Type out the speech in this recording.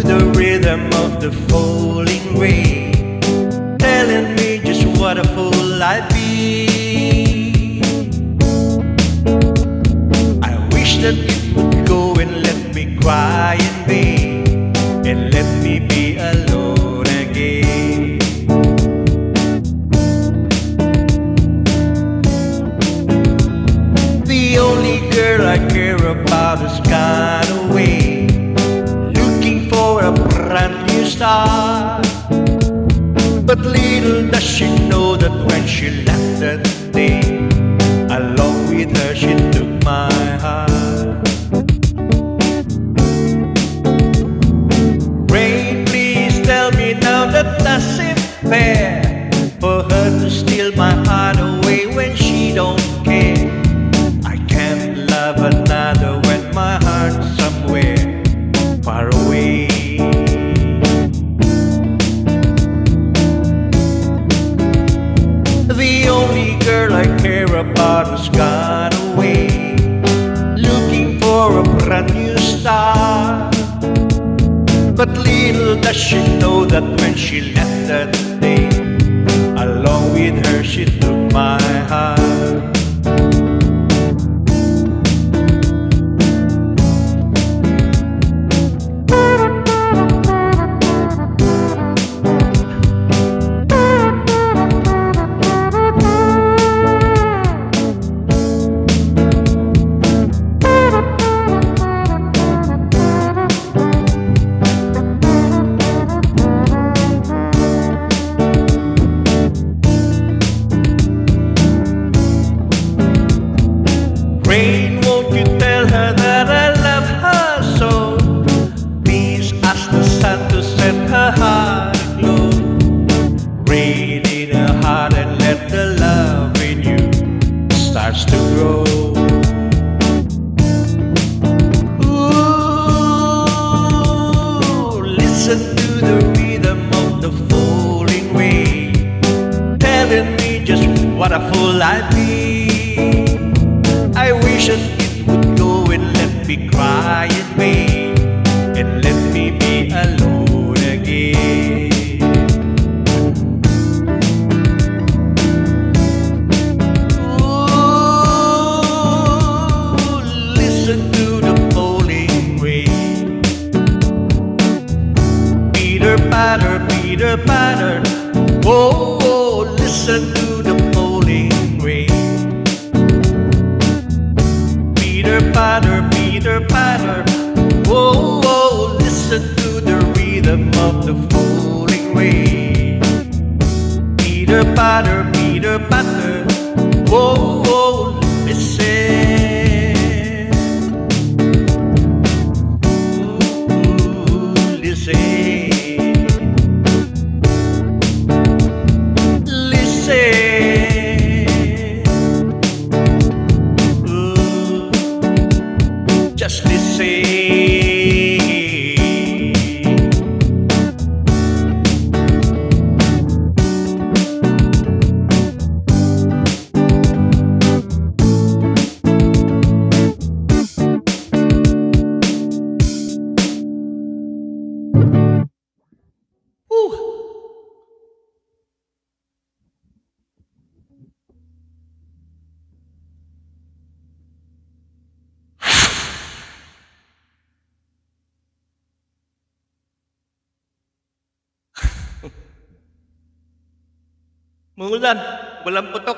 the rhythm of the falling rain, telling me just what a fool I'd be. I wish that it would go and let me cry in vain, and let me be alone again. The only girl I care about is gone away, looking for a brand new start. But little does she know that when she left that day, along with her she took my heart. Rain, please tell me now that doesn't fair, for her to steal my heart away when she don't care. I can't love another when my heart's somewhere far away. The only girl I care about has gone away, looking for a brand new start. But little does she know that when she left that day, along with her she took my heart. Rain, won't you tell her that I love her so? Please ask the sun to set her heart aglow. Rain in her heart and let the love in you starts to grow. Ooh, listen to the rhythm of the falling rain, telling me just what a fool I'd be. I wish that it would go and let me cry in vain, and let me be alone again. Ooh, listen to the falling rain. Peter patter, Peter patter. Whoa, whoa, listen to the falling rain. Peter patter, whoa, whoa, listen to the rhythm of the falling rain. Peter patter, whoa, whoa, listen. Ooh, listen. Just listen. Muulan, walang putok.